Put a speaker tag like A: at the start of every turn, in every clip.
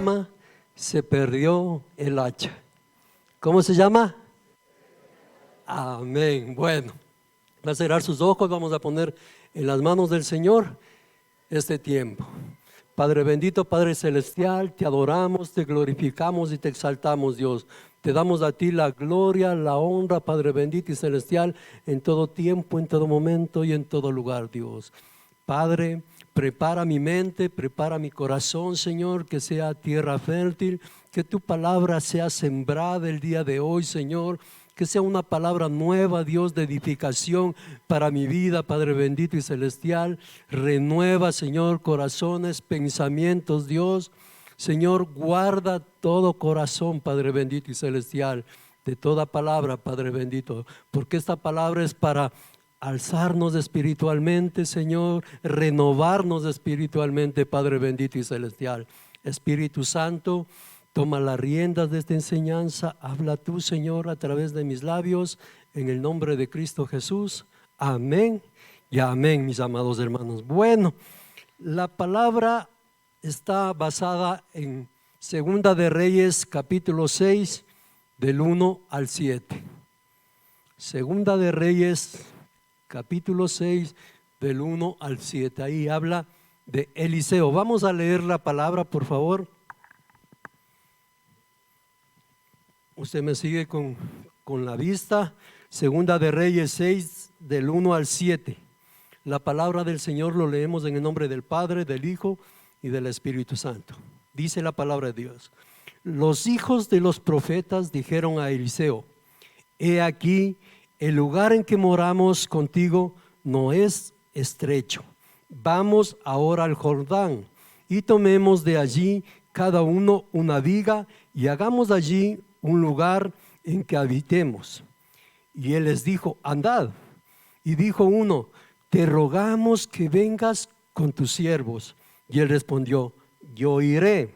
A: llama? Se perdió el hacha. ¿Cómo se llama? Amén. Bueno, va a cerrar sus ojos, vamos a poner en las manos del Señor este tiempo. Padre bendito, Padre celestial, te adoramos, te glorificamos y te exaltamos, Dios. Te damos a ti la gloria, la honra, Padre bendito y celestial, en todo tiempo, en todo momento y en todo lugar, Dios. Padre, prepara mi mente, prepara mi corazón, Señor, que sea tierra fértil, que tu palabra sea sembrada el día de hoy, Señor, que sea una palabra nueva, Dios, de edificación para mi vida, Padre bendito y celestial. Renueva, Señor, corazones, pensamientos, Dios. Señor, guarda todo corazón, Padre bendito y celestial, de toda palabra, Padre bendito, porque esta palabra es para alzarnos espiritualmente, Señor, renovarnos espiritualmente, Padre bendito y celestial. Espíritu Santo, toma las riendas de esta enseñanza, habla tú, Señor, a través de mis labios, en el nombre de Cristo Jesús. Amén y amén, mis amados hermanos. Bueno, la palabra está basada en Segunda de Reyes, capítulo 6, del 1 al 7. Segunda de Reyes, capítulo 6, del 1 al 7. Ahí habla de Eliseo. Vamos a leer la palabra, por favor. Usted me sigue con la vista. Segunda de Reyes 6, del 1 al 7. La palabra del Señor lo leemos en el nombre del Padre, del Hijo y del Espíritu Santo. Dice la palabra de Dios: los hijos de los profetas dijeron a Eliseo: he aquí, el lugar en que moramos contigo no es estrecho. Vamos ahora al Jordán y tomemos de allí cada uno una viga y hagamos allí un lugar en que habitemos. Y él les dijo: andad. Y dijo uno: te rogamos que vengas con tus siervos. Y él respondió: yo iré.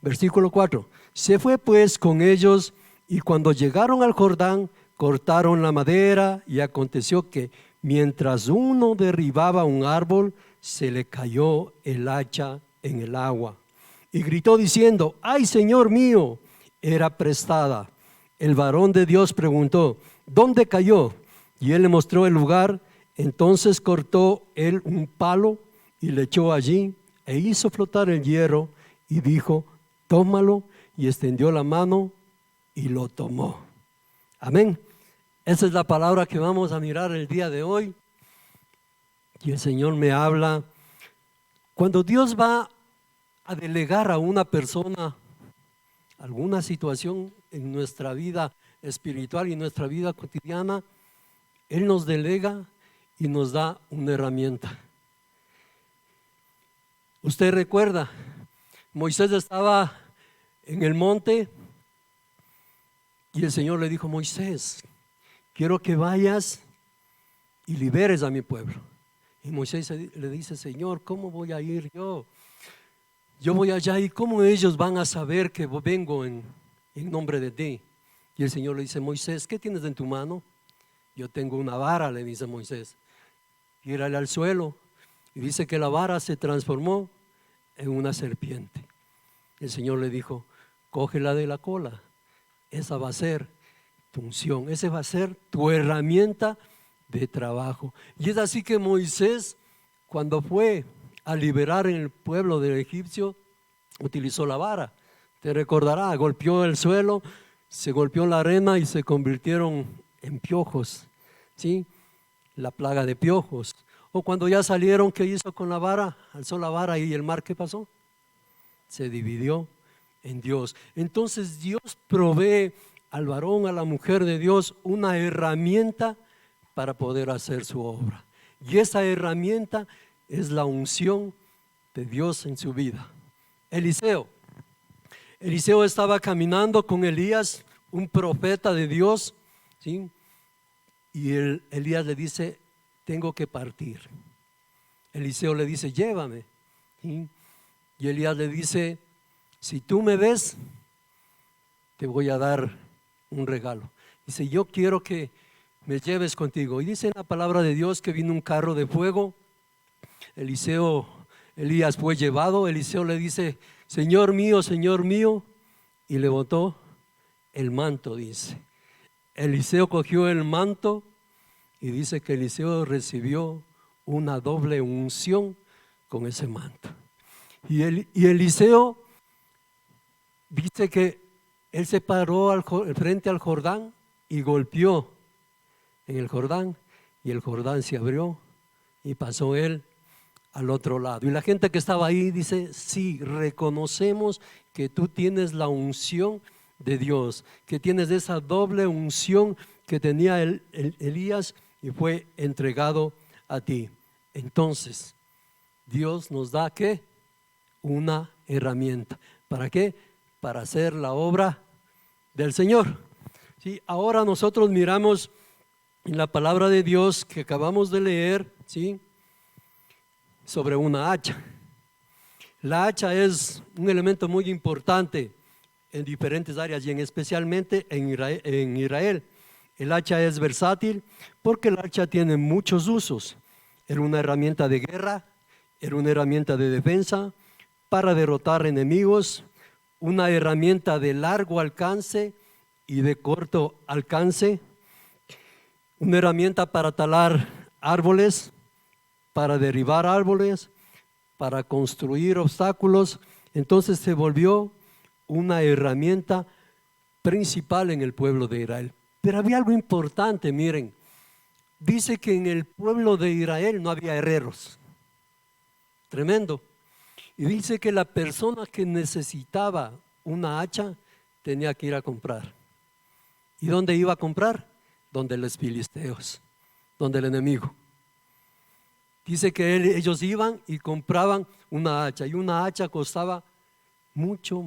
A: Versículo 4. Se fue pues con ellos, y cuando llegaron al Jordán, cortaron la madera, y aconteció que mientras uno derribaba un árbol, se le cayó el hacha en el agua. Y gritó diciendo: ¡ay, Señor mío! Era prestada. El varón de Dios preguntó: ¿dónde cayó? Y él le mostró el lugar. Entonces cortó él un palo y le echó allí, e hizo flotar el hierro, y dijo: tómalo. Y extendió la mano y lo tomó. Amén. Esa es la palabra que vamos a mirar el día de hoy. Y el Señor me habla. Cuando Dios va a delegar a una persona alguna situación en nuestra vida espiritual y nuestra vida cotidiana, Él nos delega y nos da una herramienta. Usted recuerda, Moisés estaba en el monte y el Señor le dijo: Moisés, quiero que vayas y liberes a mi pueblo. Y Moisés le dice: Señor, ¿cómo voy a ir yo? Yo voy allá, y ¿cómo ellos van a saber que vengo en nombre de ti? Y el Señor le dice: Moisés, ¿qué tienes en tu mano? Yo tengo una vara, le dice Moisés. Tírale al suelo. Y dice que la vara se transformó en una serpiente. El Señor le dijo: cógela de la cola. Esa va a ser tu unción, esa va a ser tu herramienta de trabajo. Y es así que Moisés, cuando fue a liberar en el pueblo del egipcio, utilizó la vara. Te recordará, golpeó el suelo, se golpeó la arena y se convirtieron en piojos, ¿sí? La plaga de piojos. O cuando ya salieron, ¿qué hizo con la vara? Alzó la vara y el mar, ¿qué pasó? Se dividió en Dios. Entonces Dios provee al varón, a la mujer de Dios, una herramienta para poder hacer su obra. Y esa herramienta es la unción de Dios en su vida. Eliseo estaba caminando con Elías, un profeta de Dios, ¿sí? Y Elías le dice: tengo que partir. Eliseo le dice: llévame, ¿sí? Y Elías le dice: si tú me ves, te voy a dar un regalo. Dice: yo quiero que me lleves contigo. Y dice en la palabra de Dios que vino un carro de fuego. Elías fue llevado. Eliseo le dice: Señor mío, y le botó el manto, dice. Eliseo cogió el manto y dice que Eliseo recibió una doble unción con ese manto. Y Eliseo dice que él se paró frente al Jordán y golpeó en el Jordán, y el Jordán se abrió y pasó él al otro lado. Y la gente que estaba ahí dice: sí, reconocemos que tú tienes la unción de Dios, que tienes esa doble unción que tenía Elías y fue entregado a ti. Entonces Dios nos da ¿qué? Una herramienta. ¿Para qué? Para hacer la obra del Señor. ¿Sí? Ahora nosotros miramos en la palabra de Dios que acabamos de leer, ¿sí?, sobre una hacha. La hacha es un elemento muy importante en diferentes áreas y especialmente en Israel. El hacha es versátil porque el hacha tiene muchos usos. Era una herramienta de guerra, era una herramienta de defensa, para derrotar enemigos, una herramienta de largo alcance y de corto alcance, una herramienta para talar árboles, para derribar árboles, para construir obstáculos. Entonces se volvió una herramienta principal en el pueblo de Israel. Pero había algo importante, miren, dice que en el pueblo de Israel no había herreros. Tremendo. Y dice que la persona que necesitaba una hacha tenía que ir a comprar. ¿Y dónde iba a comprar? Donde los filisteos, donde el enemigo. Dice que ellos iban y compraban una hacha, y una hacha costaba mucho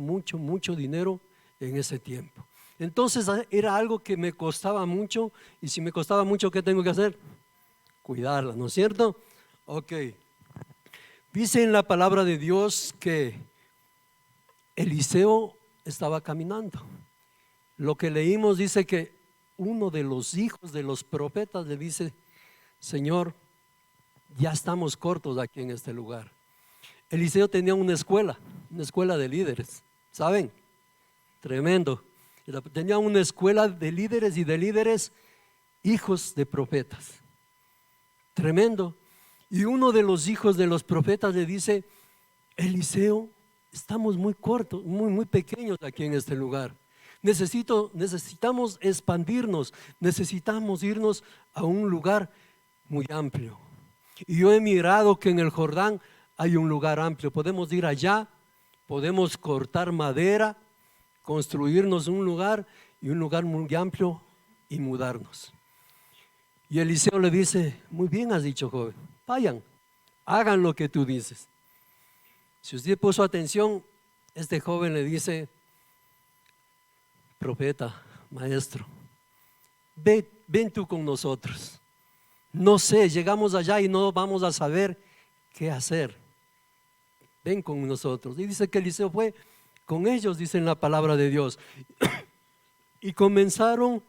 A: dinero en ese tiempo. Entonces era algo que me costaba mucho, y si me costaba mucho, ¿qué tengo que hacer? Cuidarla, ¿no es cierto? Ok. Dice en la palabra de Dios que Eliseo estaba caminando. Lo que leímos dice que uno de los hijos de los profetas le dice: Señor, ya estamos cortos aquí en este lugar. Eliseo tenía una escuela de líderes, ¿saben? Tremendo. Tenía una escuela de líderes y de líderes hijos de profetas. Tremendo. Y uno de los hijos de los profetas le dice: Eliseo, estamos muy cortos, muy pequeños aquí en este lugar. Necesitamos expandirnos, necesitamos irnos a un lugar muy amplio. Y yo he mirado que en el Jordán hay un lugar amplio. Podemos ir allá, podemos cortar madera, construirnos un lugar muy amplio y mudarnos. Y Eliseo le dice: muy bien has dicho, joven, vayan, hagan lo que tú dices. Si usted puso atención, este joven le dice: profeta, maestro, ven tú con nosotros. No sé, llegamos allá y no vamos a saber qué hacer. Ven con nosotros. Y dice que Eliseo fue con ellos, dice en la palabra de Dios. Y comenzaron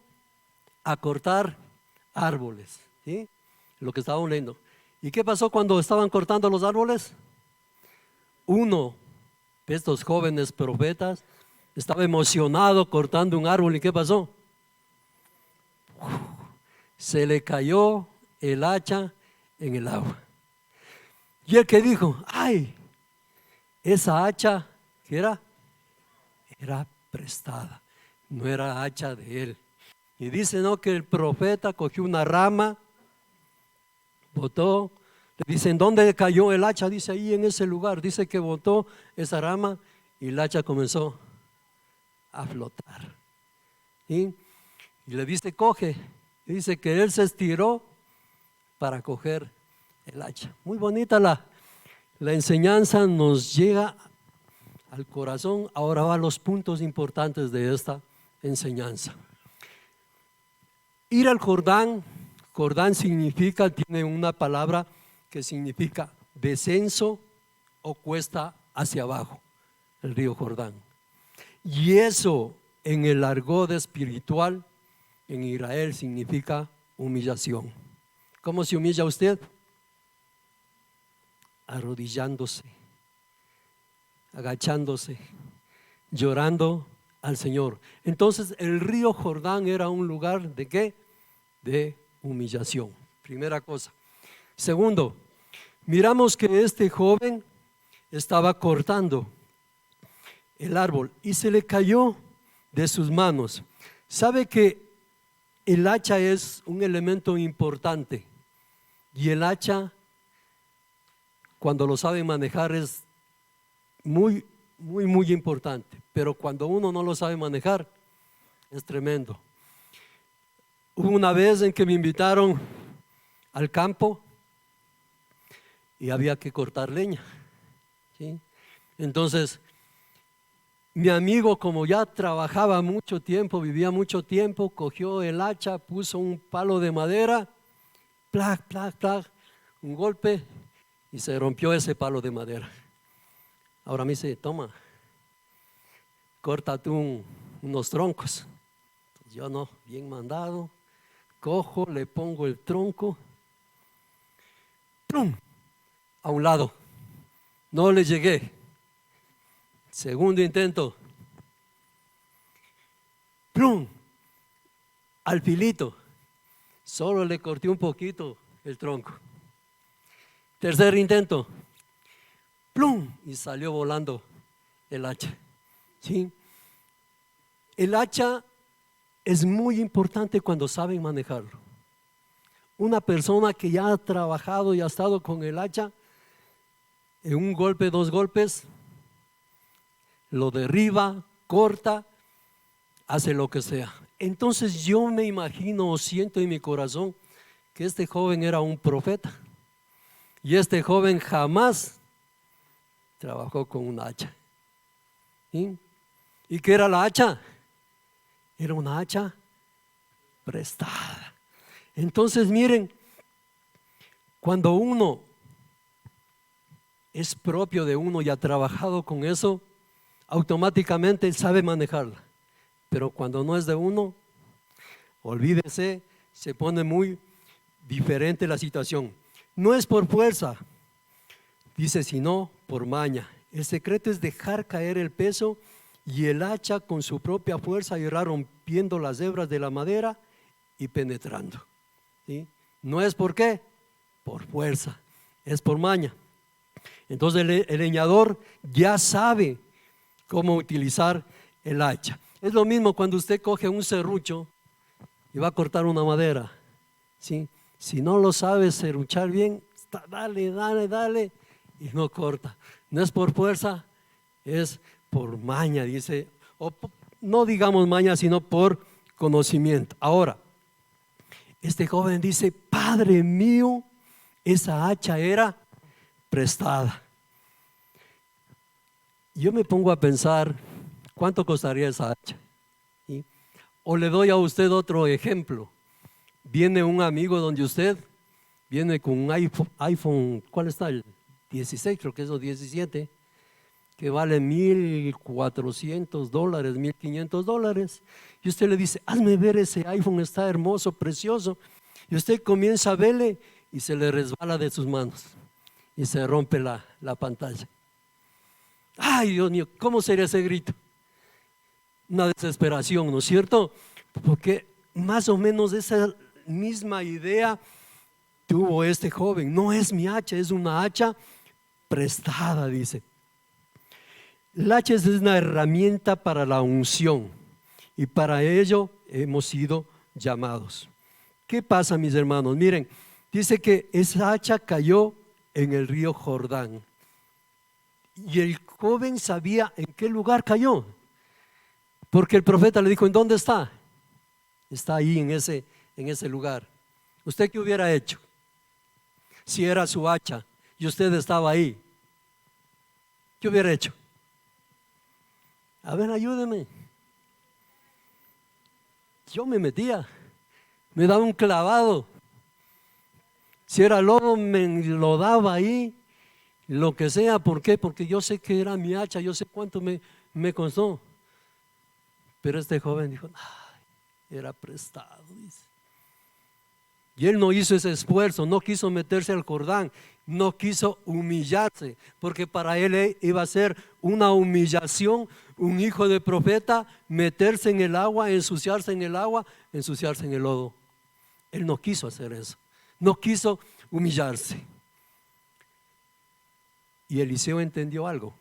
A: a cortar árboles, ¿sí? Lo que estaban leyendo. ¿Y qué pasó cuando estaban cortando los árboles? Uno de estos jóvenes profetas estaba emocionado cortando un árbol. ¿Y qué pasó? Se le cayó el hacha en el agua. Y el que dijo: ay, esa hacha que era prestada, no era hacha de él. Y dice, no, que el profeta cogió una rama, botó, le dicen: ¿dónde cayó el hacha? Dice: ahí en ese lugar. Dice que botó esa rama y el hacha comenzó a flotar. ¿Sí? Y le dice: coge. Y dice que él se estiró para coger el hacha. Muy bonita la enseñanza, nos llega al corazón. Ahora va a los puntos importantes de esta enseñanza. Ir al Jordán. Jordán significa, tiene una palabra que significa descenso o cuesta hacia abajo, el río Jordán. Y eso en el argot espiritual en Israel significa humillación. ¿Cómo se humilla usted? Arrodillándose, agachándose, llorando al Señor. Entonces el río Jordán era un lugar ¿de qué? De humillación. Primera cosa. Segundo, miramos que este joven estaba cortando el árbol y se le cayó de sus manos. ¿Sabe que el hacha es un elemento importante? Y el hacha, cuando lo sabe manejar, es muy importante. Pero cuando uno no lo sabe manejar, es tremendo. Hubo una vez en que me invitaron al campo y había que cortar leña, ¿sí? Entonces, mi amigo, como ya trabajaba mucho tiempo, vivía mucho tiempo, cogió el hacha, puso un palo de madera, plac, plac, plac, un golpe y se rompió ese palo de madera. Ahora me dice, toma, corta tú unos troncos. Yo no, bien mandado, cojo, le pongo el tronco, ¡plum!, a un lado, no le llegué. Segundo intento, ¡plum!, al filito, solo le corté un poquito el tronco. Tercer intento, ¡plum!, y salió volando el hacha, ¿sí? El hacha es muy importante cuando saben manejarlo. Una persona que ya ha trabajado y ha estado con el hacha, en un golpe, dos golpes, lo derriba, corta, hace lo que sea. Entonces yo me imagino o siento en mi corazón que este joven era un profeta y este joven jamás trabajó con un hacha, ¿sí? ¿Y qué era la hacha? Era una hacha prestada. Entonces miren, cuando uno es propio de uno y ha trabajado con eso, automáticamente sabe manejarla. Pero cuando no es de uno, olvídese, se pone muy diferente la situación. No es por fuerza, dice, sino por maña. El secreto es dejar caer el peso y el hacha con su propia fuerza irá rompiendo las hebras de la madera y penetrando, ¿sí? No es por qué, por fuerza, es por maña. Entonces el leñador ya sabe cómo utilizar el hacha. Es lo mismo cuando usted coge un serrucho y va a cortar una madera, ¿sí? Si no lo sabe serruchar bien, dale, dale, dale, y no corta. No es por fuerza, es por maña, dice, o no digamos maña, sino por conocimiento. Ahora, este joven dice, Padre mío, esa hacha era prestada. Yo me pongo a pensar, ¿cuánto costaría esa hacha? ¿Sí? O le doy a usted otro ejemplo. Viene un amigo donde usted viene con un iPhone, ¿cuál está? El 16, creo que es el 17, que vale $1,400, $1,500. Y usted le dice, hazme ver ese iPhone, está hermoso, precioso. Y usted comienza a verle y se le resbala de sus manos y se rompe la pantalla. Ay, Dios mío, ¿cómo sería ese grito? Una desesperación, ¿no es cierto? Porque más o menos esa misma idea tuvo este joven. No es mi hacha, es una hacha prestada, dice. El hacha es una herramienta para la unción y para ello hemos sido llamados. ¿Qué pasa, mis hermanos? Miren, dice que esa hacha cayó en el río Jordán y el joven sabía en qué lugar cayó, porque el profeta le dijo, ¿en dónde está? Está ahí en ese lugar. ¿Usted qué hubiera hecho si era su hacha y usted estaba ahí? ¿Qué hubiera hecho? A ver, ayúdeme. Yo me metía, me daba un clavado. Si era lobo, me lo daba ahí, lo que sea. ¿Por qué? Porque yo sé que era mi hacha, yo sé cuánto me costó. Pero este joven dijo, ay, era prestado, dice. Y él no hizo ese esfuerzo, no quiso meterse al Jordán. no quiso humillarse, porque para él iba a ser una humillación, un hijo de profeta, meterse en el agua, ensuciarse en el agua, ensuciarse en el lodo. Él no quiso hacer eso, no quiso humillarse. Y Eliseo entendió algo.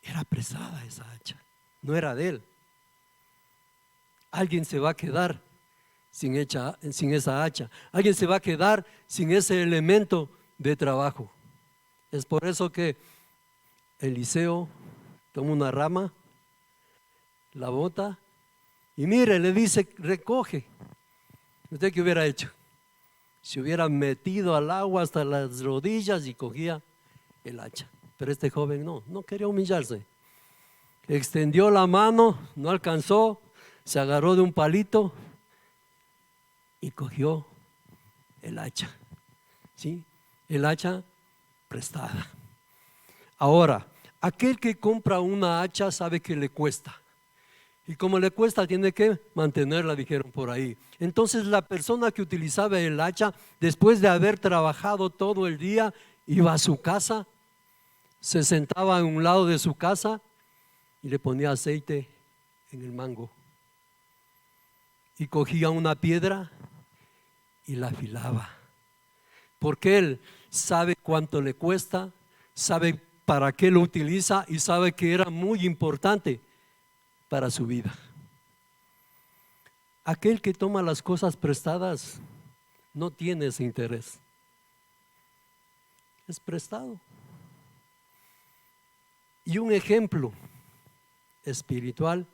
A: Era prestada esa hacha, no era de él. Alguien se va a quedar sin esa hacha. Alguien se va a quedar sin ese elemento de trabajo. Es por eso que Eliseo toma una rama, la bota y mire, le dice, recoge. ¿Usted qué hubiera hecho? Se hubiera metido al agua hasta las rodillas y cogía el hacha. Pero este joven no quería humillarse. Extendió la mano, no alcanzó, se agarró de un palito y cogió el hacha. ¿Sí? El hacha prestada. Ahora, aquel que compra una hacha sabe que le cuesta. Y como le cuesta, tiene que mantenerla, dijeron por ahí. Entonces la persona que utilizaba el hacha, después de haber trabajado todo el día, iba a su casa, se sentaba en un lado de su casa y le ponía aceite en el mango. Y cogía una piedra y la afilaba. Porque él sabe cuánto le cuesta, sabe para qué lo utiliza y sabe que era muy importante para su vida. Aquel que toma las cosas prestadas no tiene ese interés. Es prestado. Y un ejemplo espiritual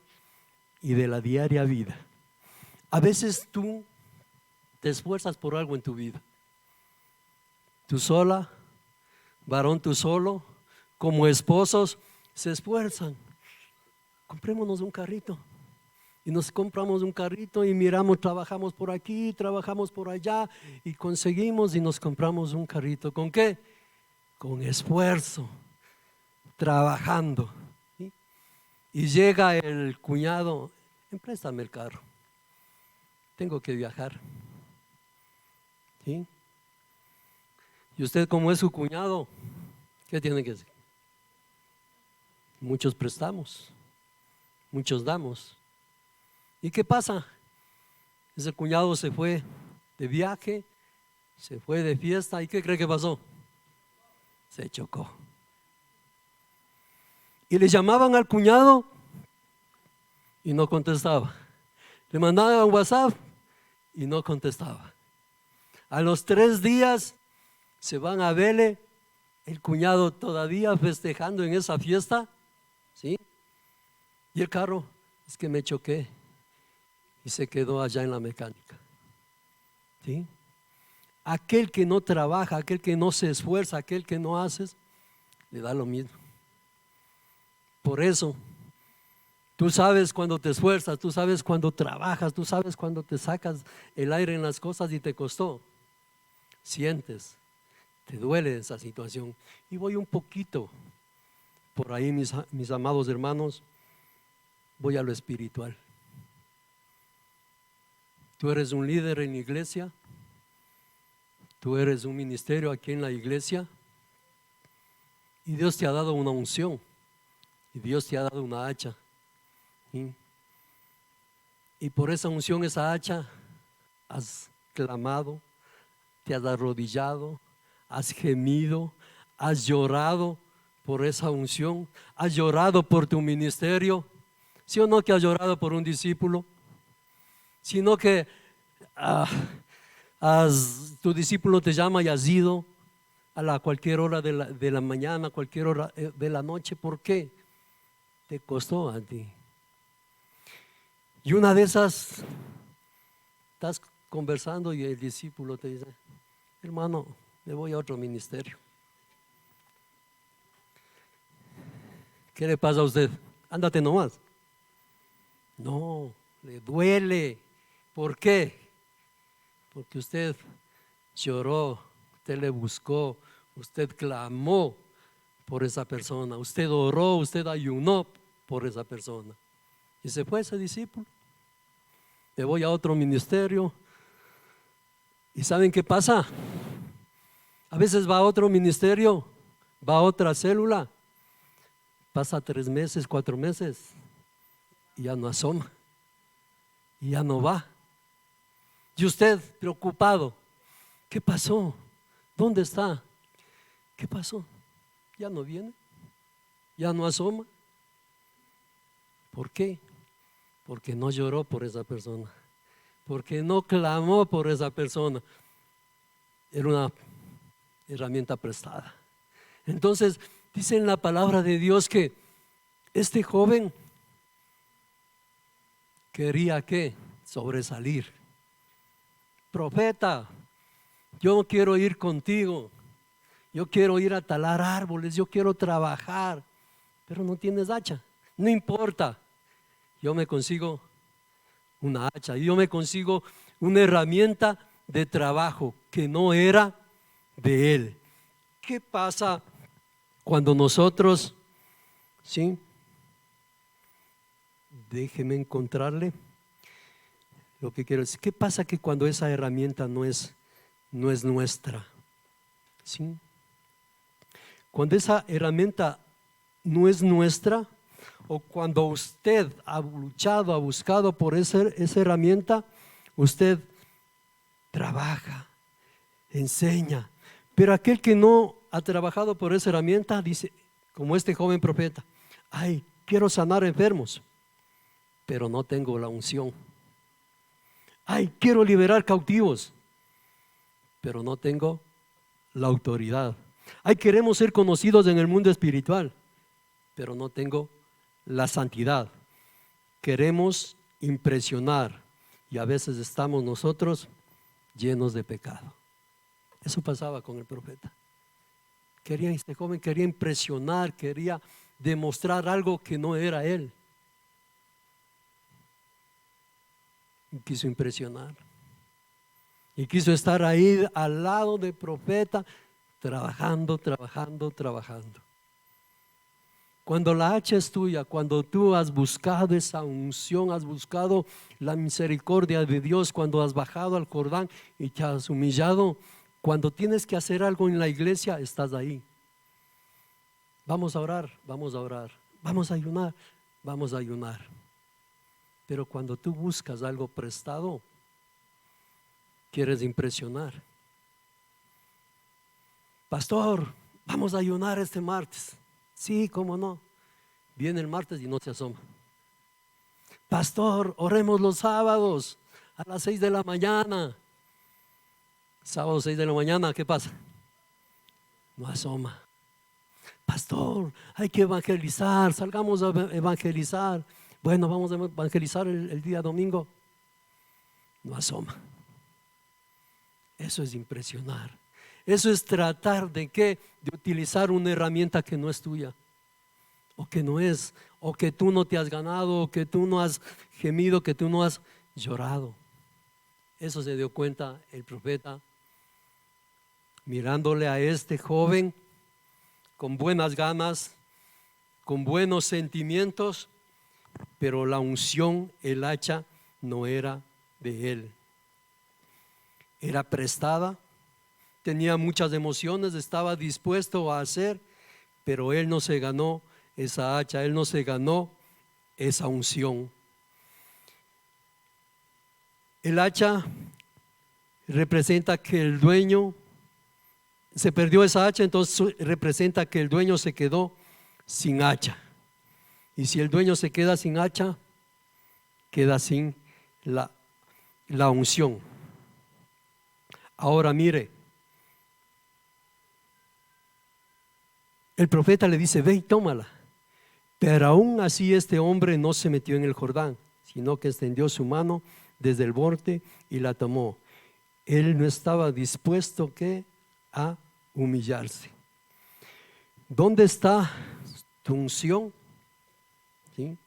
A: y de la diaria vida. A veces tú te esfuerzas por algo en tu vida. Tú sola, varón tú solo, como esposos se esfuerzan. Comprémonos un carrito. Y nos compramos un carrito y miramos, trabajamos por aquí, trabajamos por allá y conseguimos y nos compramos un carrito. ¿Con qué? Con esfuerzo, trabajando. ¿Sí? Y llega el cuñado, préstame el carro, tengo que viajar. ¿Sí? Y usted, como es su cuñado, ¿qué tiene que hacer? Muchos prestamos, muchos damos. ¿Y qué pasa? Ese cuñado se fue de viaje, se fue de fiesta, ¿y qué cree que pasó? Se chocó. Y le llamaban al cuñado y no contestaba. Le mandaban WhatsApp y no contestaba. A los 3 días se van a verle, el cuñado todavía festejando en esa fiesta, ¿sí? Y el carro, es que me choqué y se quedó allá en la mecánica. ¿Sí? Aquel que no trabaja, aquel que no se esfuerza, aquel que no hace, le da lo mismo. Por eso, tú sabes cuando te esfuerzas, tú sabes cuando trabajas, tú sabes cuando te sacas el aire en las cosas y te costó. Sientes, te duele esa situación. Y voy un poquito por ahí, mis amados hermanos, voy a lo espiritual. Tú eres un líder en la iglesia, tú eres un ministerio aquí en la iglesia y Dios te ha dado una unción y Dios te ha dado una hacha. ¿Sí? Y por esa unción, esa hacha, has clamado, te has arrodillado, has gemido, has llorado por esa unción, has llorado por tu ministerio. ¿Sí o no que has llorado por un discípulo? Sino que tu discípulo te llama y has ido a cualquier hora de la mañana, cualquier hora de la noche. ¿Por qué? Te costó a ti. Y una de esas, estás conversando y el discípulo te dice, hermano, me voy a otro ministerio. ¿Qué le pasa a usted? Ándate nomás. No, le duele. ¿Por qué? Porque usted lloró, usted le buscó, usted clamó por esa persona, usted oró, usted ayunó por esa persona. Y se fue ese discípulo. Me voy a otro ministerio. ¿Y saben qué pasa? A veces va a otro ministerio, va a otra célula, pasa 3 meses, 4 meses y ya no asoma, y ya no va. Y usted preocupado, ¿qué pasó? ¿Dónde está? ¿Qué pasó? Ya no viene, ya no asoma. ¿Por qué? Porque no lloró por esa persona, porque no clamó por esa persona. Era una herramienta prestada. Entonces dice en la palabra de Dios que este joven quería ¿qué? Sobresalir. Profeta, yo quiero ir contigo, yo quiero ir a talar árboles, yo quiero trabajar, pero no tienes hacha. No importa, yo me consigo una hacha, yo me consigo una herramienta de trabajo que no era de él. ¿Qué pasa cuando nosotros, sí? Déjeme encontrarle lo que quiero decir. ¿Qué pasa que cuando esa herramienta no es nuestra? ¿Sí? Cuando esa herramienta no es nuestra, o cuando usted ha luchado, ha buscado por esa herramienta, usted trabaja, enseña, pero aquel que no ha trabajado por esa herramienta dice, como este joven profeta, ay, quiero sanar enfermos, pero no tengo la unción. Ay, quiero liberar cautivos, pero no tengo la autoridad. Ay, queremos ser conocidos en el mundo espiritual, pero no tengo la santidad. Queremos impresionar y a veces estamos nosotros llenos de pecado. Eso pasaba con el profeta. Este joven quería impresionar, quería demostrar algo que no era él. Y quiso impresionar. Y quiso estar ahí al lado del profeta, trabajando. Cuando la hacha es tuya, cuando tú has buscado esa unción, has buscado la misericordia de Dios, cuando has bajado al Jordán y te has humillado, cuando tienes que hacer algo en la iglesia, estás ahí. Vamos a orar, vamos a ayunar. Pero cuando tú buscas algo prestado, quieres impresionar. Pastor, vamos a ayunar este martes. Sí, cómo no. Viene el martes y no se asoma. Pastor, oremos los sábados a las 6 de la mañana. Sábado 6 de la mañana, ¿qué pasa? No asoma. Pastor, hay que evangelizar, salgamos a evangelizar. Bueno, vamos a evangelizar el día domingo. No asoma. Eso es impresionar. Eso es tratar de ¿qué? De utilizar una herramienta que no es tuya, o que no es, o que tú no te has ganado, o que tú no has gemido, que tú no has llorado. Eso se dio cuenta el profeta, mirándole a este joven con buenas ganas, con buenos sentimientos, pero la unción, el hacha, no era de él. Era prestada, tenía muchas emociones, estaba dispuesto a hacer, pero él no se ganó esa hacha, él no se ganó esa unción. El hacha representa que el dueño se perdió esa hacha, entonces representa que el dueño se quedó sin hacha. Y si el dueño se queda sin hacha, queda sin la unción. Ahora mire, el profeta le dice, ve y tómala. Pero aún así este hombre no se metió en el Jordán, sino que extendió su mano desde el borde y la tomó. Él no estaba dispuesto a humillarse. ¿Dónde está tu unción? ¿Sí?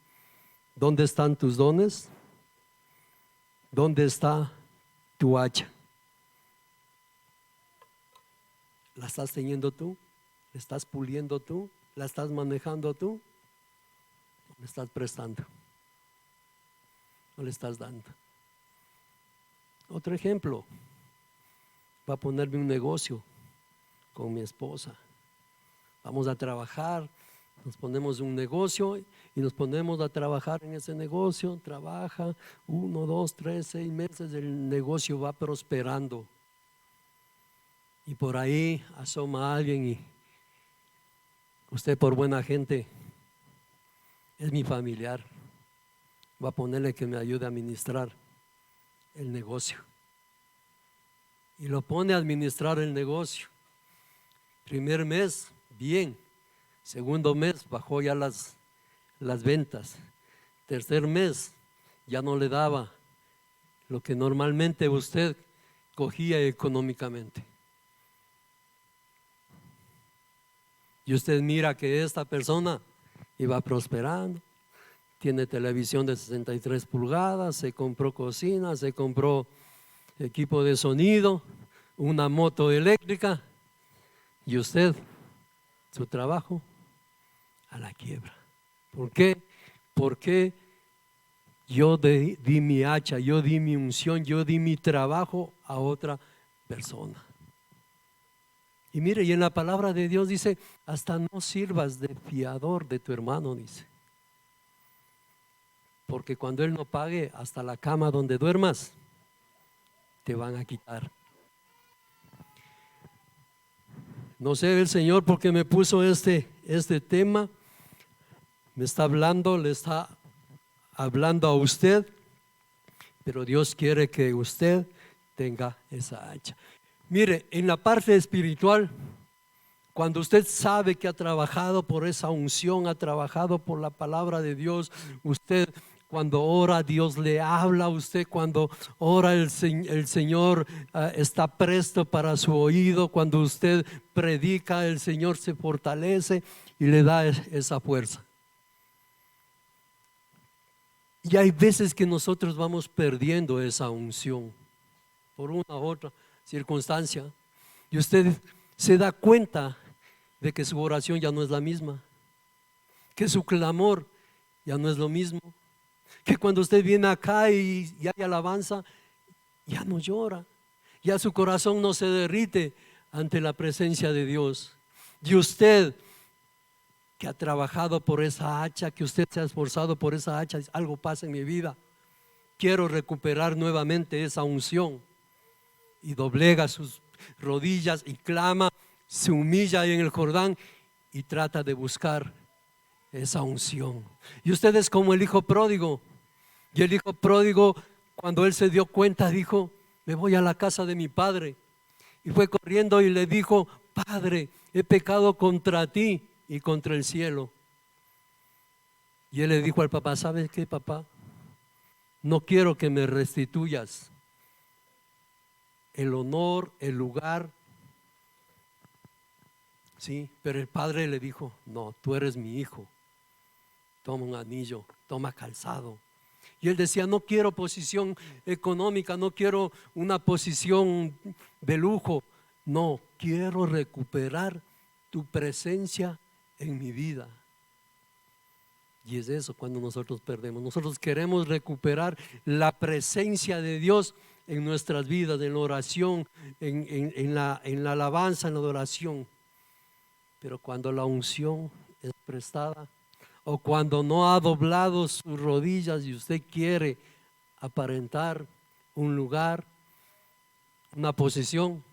A: ¿Dónde están tus dones? ¿Dónde está tu hacha? ¿La estás teniendo tú? ¿La estás puliendo tú? ¿La estás manejando tú? ¿O le estás prestando? ¿O le estás dando? Otro ejemplo, va a ponerme un negocio. con mi esposa. Vamos a trabajar, nos ponemos un negocio y nos ponemos a trabajar en ese negocio. Trabaja 1, 2, 3, 6 meses, el negocio va prosperando. Y por ahí asoma alguien y usted, por buena gente, es mi familiar, va a ponerle que me ayude a administrar el negocio. Y lo pone a administrar el negocio. Primer mes, bien. Segundo mes, bajó ya las ventas. Tercer mes, ya no le daba lo que normalmente usted cogía económicamente. Y usted mira que esta persona iba prosperando, tiene televisión de 63 pulgadas, se compró cocina, se compró equipo de sonido, una moto eléctrica, y usted, su trabajo, a la quiebra. ¿Por qué? Porque yo di mi hacha, yo di mi unción, yo di mi trabajo a otra persona. Y mire, y en la palabra de Dios dice, hasta no sirvas de fiador de tu hermano, dice. Porque cuando él no pague, hasta la cama donde duermas, te van a quitar. No sé el Señor por qué me puso este tema. Me está hablando, le está hablando a usted, pero Dios quiere que usted tenga esa hacha. Mire, en la parte espiritual, cuando usted sabe que ha trabajado por esa unción, ha trabajado por la palabra de Dios, usted cuando ora, Dios le habla a usted. Cuando ora, el Señor está presto para su oído. Cuando usted predica, el Señor se fortalece y le da esa fuerza. Y hay veces que nosotros vamos perdiendo esa unción por una u otra circunstancia, y usted se da cuenta de que su oración ya no es la misma, que su clamor ya no es lo mismo, que cuando usted viene acá y hay alabanza, ya no llora, ya su corazón no se derrite ante la presencia de Dios. Y usted que ha trabajado por esa hacha, que usted se ha esforzado por esa hacha, algo pasa en mi vida, quiero recuperar nuevamente esa unción, y doblega sus rodillas y clama, se humilla en el Jordán y trata de buscar esa unción. Y usted es como el hijo pródigo. Y el hijo pródigo, cuando él se dio cuenta, dijo: me voy a la casa de mi padre. Y fue corriendo y le dijo: Padre, he pecado contra ti y contra el cielo. Y él le dijo al papá: ¿sabes qué, papá? No quiero que me restituyas el honor, el lugar, sí, pero el padre le dijo: no, tú eres mi hijo, toma un anillo, toma calzado. Y él decía: no quiero posición económica, no quiero una posición de lujo, no, quiero recuperar tu presencia en mi vida. Y es eso cuando nosotros perdemos. Nosotros queremos recuperar la presencia de Dios en nuestras vidas, en la oración, en la alabanza, en la adoración. Pero cuando la unción es prestada, o cuando no ha doblado sus rodillas y usted quiere aparentar un lugar, una posición,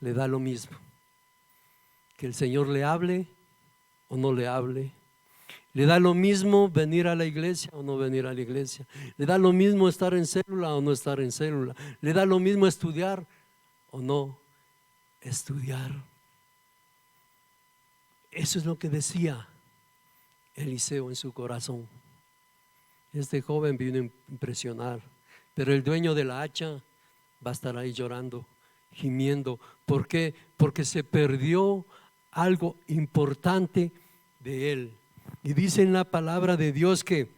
A: le da lo mismo. Que el Señor le hable o no le hable. Le da lo mismo venir a la iglesia o no venir a la iglesia. Le da lo mismo estar en célula o no estar en célula. Le da lo mismo estudiar o no estudiar. Eso es lo que decía Eliseo en su corazón. Este joven vino a impresionar, pero el dueño de la hacha va a estar ahí llorando, gimiendo. ¿Por qué? Porque se perdió algo importante de él. Y dice en la palabra de Dios que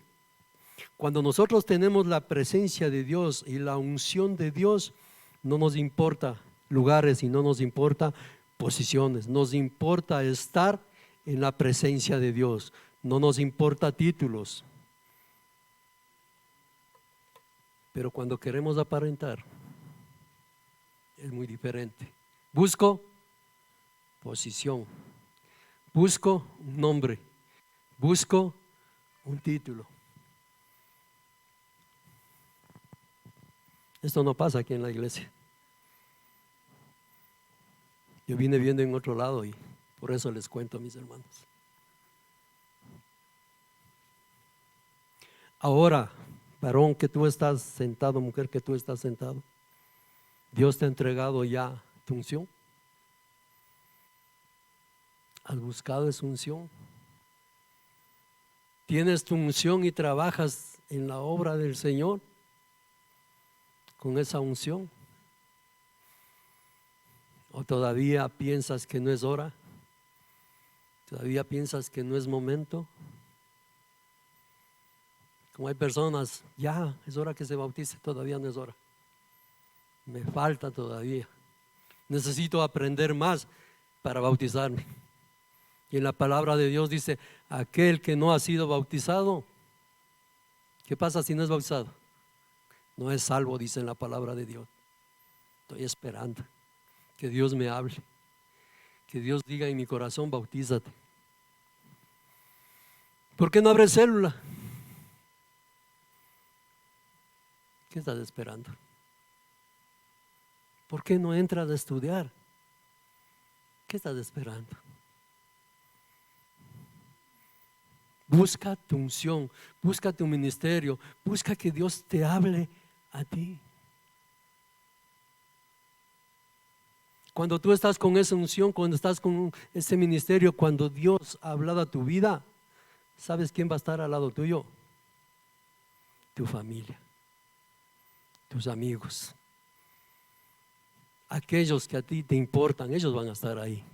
A: cuando nosotros tenemos la presencia de Dios y la unción de Dios, no nos importa lugares y no nos importa posiciones, nos importa estar en la presencia de Dios, no nos importa títulos. Pero cuando queremos aparentar, es muy diferente. Busco posición. Busco un nombre, busco un título. Esto no pasa aquí en la iglesia. Yo vine viendo en otro lado y por eso les cuento a mis hermanos. Ahora, varón que tú estás sentado, mujer que tú estás sentado, Dios te ha entregado ya tu unción. ¿Has buscado esa unción? ¿Tienes tu unción y trabajas en la obra del Señor con esa unción? ¿O todavía piensas que no es hora? ¿Todavía piensas que no es momento? Como hay personas, ya es hora que se bautice, todavía no es hora. Me falta todavía. Necesito aprender más para bautizarme. Y en la palabra de Dios dice, aquel que no ha sido bautizado, ¿qué pasa si no es bautizado? No es salvo, dice en la palabra de Dios. Estoy esperando que Dios me hable, que Dios diga en mi corazón, bautízate. ¿Por qué no abres célula? ¿Qué estás esperando? ¿Por qué no entras a estudiar? ¿Qué estás esperando? Busca tu unción, busca tu ministerio, busca que Dios te hable a ti. Cuando tú estás con esa unción, cuando estás con ese ministerio, cuando Dios ha hablado a tu vida, ¿sabes quién va a estar al lado tuyo? Tu familia, tus amigos, aquellos que a ti te importan, ellos van a estar ahí.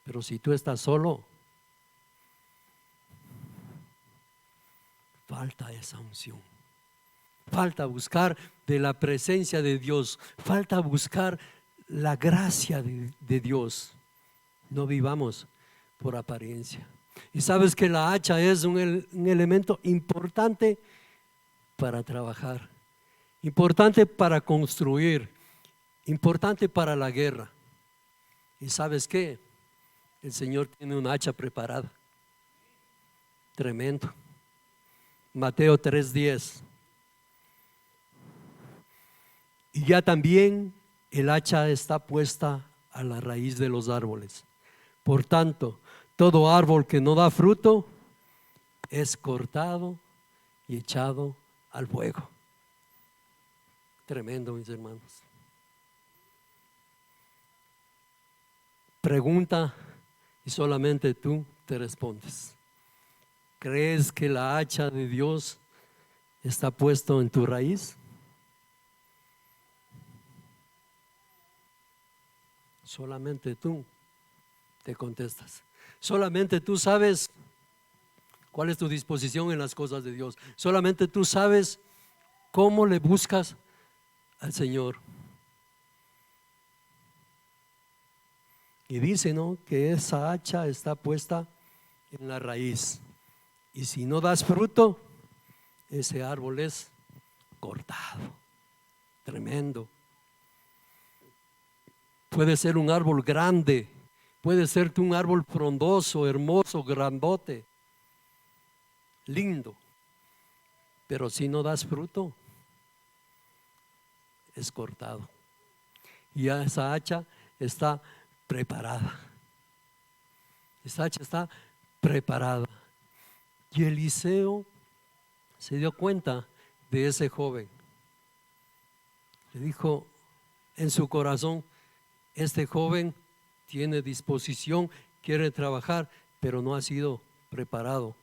A: Pero si tú estás solo, falta esa unción. Falta buscar de la presencia de Dios. Falta buscar la gracia de Dios. No vivamos por apariencia. Y sabes que la hacha es un elemento importante para trabajar, importante para construir, importante para la guerra. Y sabes qué, el Señor tiene una hacha preparada. Tremendo. Mateo 3:10. Y ya también el hacha está puesta a la raíz de los árboles. Por tanto, todo árbol que no da fruto es cortado y echado al fuego. Tremendo, mis hermanos. Pregunta y solamente tú te respondes. ¿Crees que la hacha de Dios está puesto en tu raíz? Solamente tú te contestas. Solamente tú sabes cuál es tu disposición en las cosas de Dios. Solamente tú sabes cómo le buscas al Señor. Y dice, ¿no?, que esa hacha está puesta en la raíz. Y si no das fruto, ese árbol es cortado. Tremendo. Puede ser un árbol grande, puede ser un árbol frondoso, hermoso, grandote, lindo. Pero si no das fruto, es cortado. Y ya esa hacha está preparada. Esa hacha está preparada. Y Eliseo se dio cuenta de ese joven. Le dijo en su corazón, este joven tiene disposición, quiere trabajar, pero no ha sido preparado.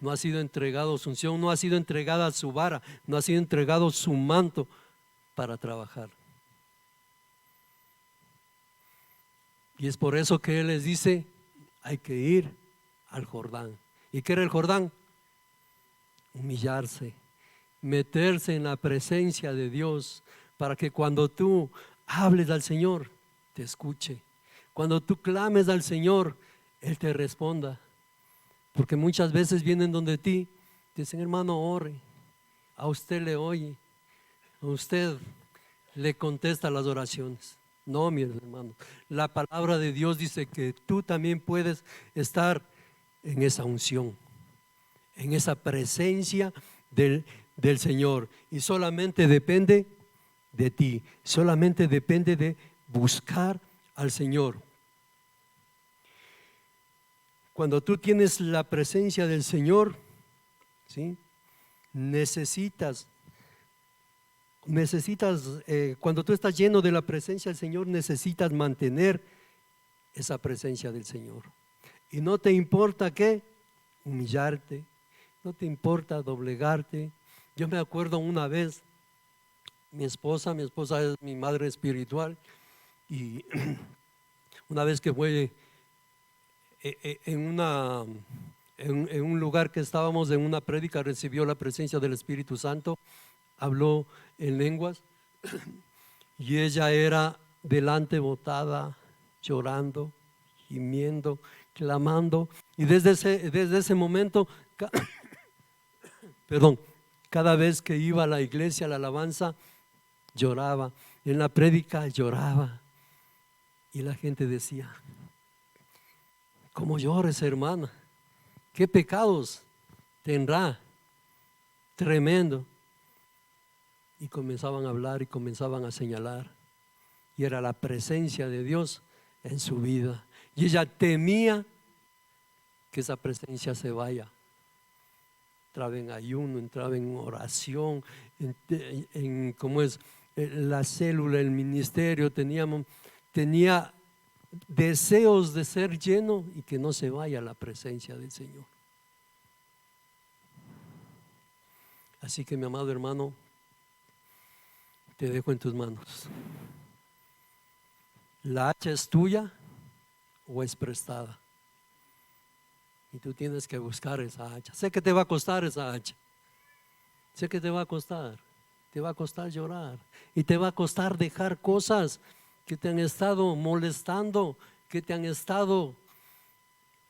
A: No ha sido entregado su unción, no ha sido entregada su vara, no ha sido entregado su manto para trabajar. Y es por eso que Él les dice, hay que ir al Jordán. ¿Y qué era el Jordán? Humillarse, meterse en la presencia de Dios, para que cuando tú hables al Señor, te escuche. Cuando tú clames al Señor, Él te responda. Porque muchas veces vienen donde ti, dicen, hermano, ore. A usted le oye, a usted le contesta las oraciones. No, mis hermanos. La palabra de Dios dice que tú también puedes estar en esa unción, en esa presencia del Señor. Y solamente depende de ti, solamente depende de buscar al Señor. Cuando tú tienes la presencia del Señor, ¿sí? Necesitas, cuando tú estás lleno de la presencia del Señor, necesitas mantener esa presencia del Señor. Y no te importa qué, humillarte, no te importa doblegarte. Yo me acuerdo una vez, mi esposa es mi madre espiritual, y una vez que fue en un lugar que estábamos en una prédica, recibió la presencia del Espíritu Santo, habló en lenguas y ella era delante botada, llorando, gimiendo, clamando, y desde ese momento perdón, cada vez que iba a la iglesia, a la alabanza, lloraba, en la prédica lloraba, y la gente decía: ¿cómo llores, hermana? ¿Qué pecados tendrá? Tremendo. Y comenzaban a hablar y comenzaban a señalar, y era la presencia de Dios en su vida, y ella temía que esa presencia se vaya. Entraba en ayuno, entraba en oración, ¿cómo es? La célula, el ministerio, tenía deseos de ser lleno y que no se vaya la presencia del Señor. Así que, mi amado hermano, te dejo en tus manos. ¿La hacha es tuya o es prestada? Y tú tienes que buscar esa hacha. Sé que te va a costar esa hacha. Sé que te va a costar. Te va a costar llorar. Y te va a costar dejar cosas que te han estado molestando, que te han estado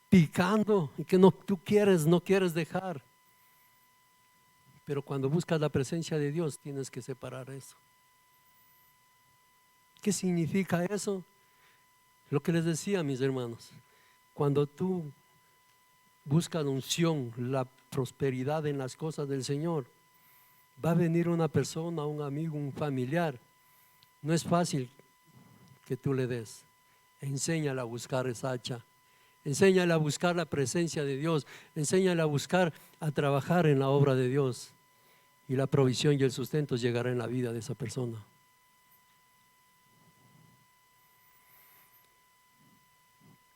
A: picando y que no quieres dejar. Pero cuando buscas la presencia de Dios, tienes que separar eso. ¿Qué significa eso? Lo que les decía, mis hermanos, cuando tú buscas la unción, la prosperidad en las cosas del Señor, va a venir una persona, un amigo, un familiar. No es fácil que tú le des. Enséñale a buscar esa hacha. Enséñale a buscar la presencia de Dios. Enséñale a buscar, a trabajar en la obra de Dios. Y la provisión y el sustento llegará en la vida de esa persona.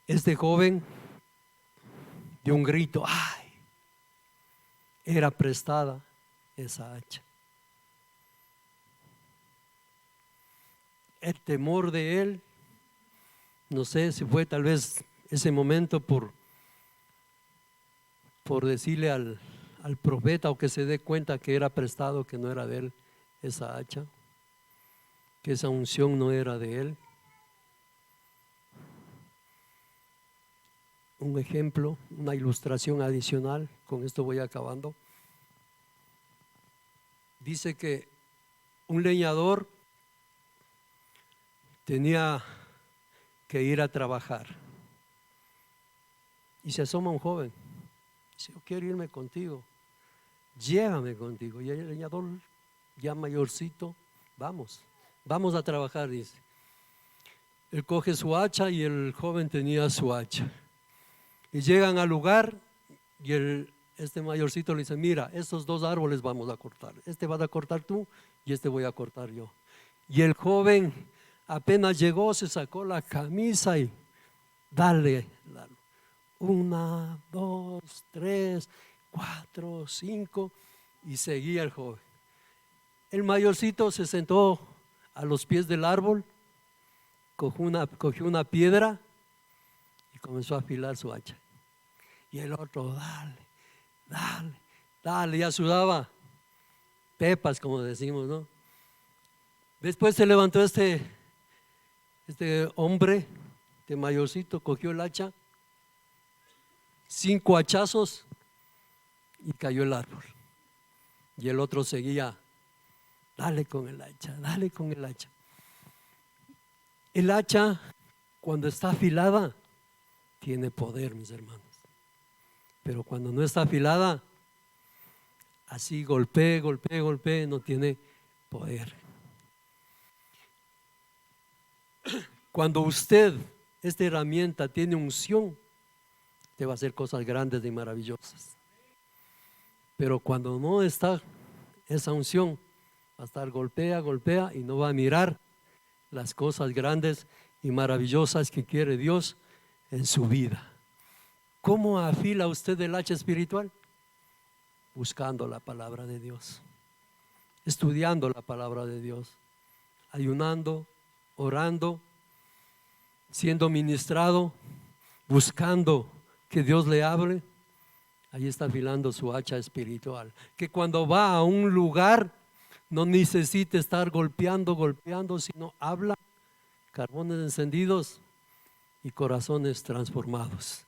A: Este joven dio un grito: ¡ay! Era prestada esa hacha. El temor de él, no sé si fue tal vez ese momento por decirle al profeta, o que se dé cuenta que era prestado, que no era de él esa hacha, que esa unción no era de él. Un ejemplo, una ilustración adicional, con esto voy acabando. Dice que un leñador tenía que ir a trabajar y se asoma un joven, dice: yo quiero irme contigo, llévame contigo. Y el leñador, ya mayorcito: vamos a trabajar, dice. Él coge su hacha y el joven tenía su hacha, y llegan al lugar y este mayorcito le dice: mira, estos dos árboles vamos a cortar, este vas a cortar tú y este voy a cortar yo. Y el joven apenas llegó, se sacó la camisa y dale, 1, 2, 3, 4, 5, y seguía el joven. El mayorcito se sentó a los pies del árbol, cogió una piedra y comenzó a afilar su hacha. Y el otro: dale, ya sudaba pepas, como decimos, ¿no? Después se levantó este hombre, este mayorcito, cogió el hacha, 5 hachazos y cayó el árbol. Y el otro seguía: dale con el hacha, dale con el hacha. El hacha, cuando está afilada, tiene poder, mis hermanos. Pero cuando no está afilada, así golpee, golpee, golpee, no tiene poder. Cuando usted, esta herramienta, tiene unción, te va a hacer cosas grandes y maravillosas. Pero cuando no está esa unción, va a estar golpea, golpea y no va a mirar las cosas grandes y maravillosas que quiere Dios en su vida. ¿Cómo afila usted el hacha espiritual? Buscando la palabra de Dios, estudiando la palabra de Dios, ayunando, orando, siendo ministrado, buscando que Dios le hable. Ahí está afilando su hacha espiritual, que cuando va a un lugar no necesita estar golpeando, sino habla, carbones encendidos y corazones transformados.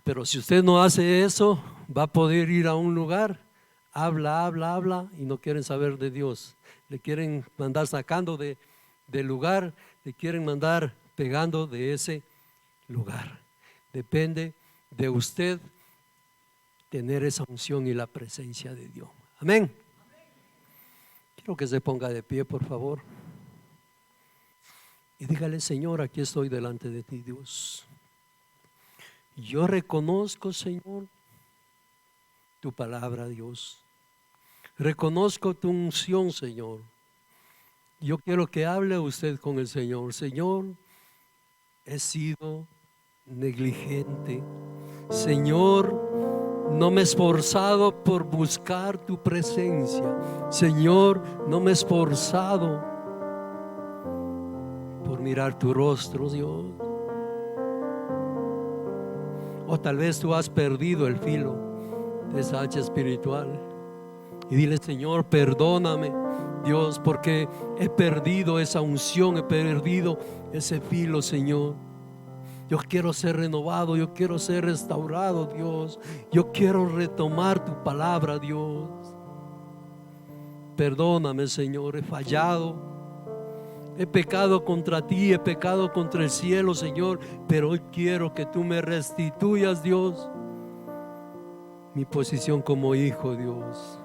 A: Pero si usted no hace eso, va a poder ir a un lugar, habla y no quieren saber de Dios. Le quieren mandar sacando del lugar, le quieren mandar pegando de ese lugar. Depende de usted tener esa unción y la presencia de Dios. Amén. Quiero que se ponga de pie, por favor. Y dígale: Señor, aquí estoy delante de ti, Dios. Yo reconozco, Señor, tu palabra, Dios. Reconozco tu unción, Señor. Yo quiero que hable usted con el Señor. Señor, he sido negligente. Señor, no me he esforzado por buscar tu presencia. Señor, no me he esforzado por mirar tu rostro, Dios. O tal vez tú has perdido el filo de esa hacha espiritual. Y dile: Señor, perdóname, Dios, porque he perdido esa unción, he perdido ese filo, Señor. Yo quiero ser renovado, yo quiero ser restaurado, Dios. Yo quiero retomar tu palabra, Dios. Perdóname, Señor, he fallado. He pecado contra ti, he pecado contra el cielo, Señor, pero hoy quiero que tú me restituyas, Dios, mi posición como hijo, Dios.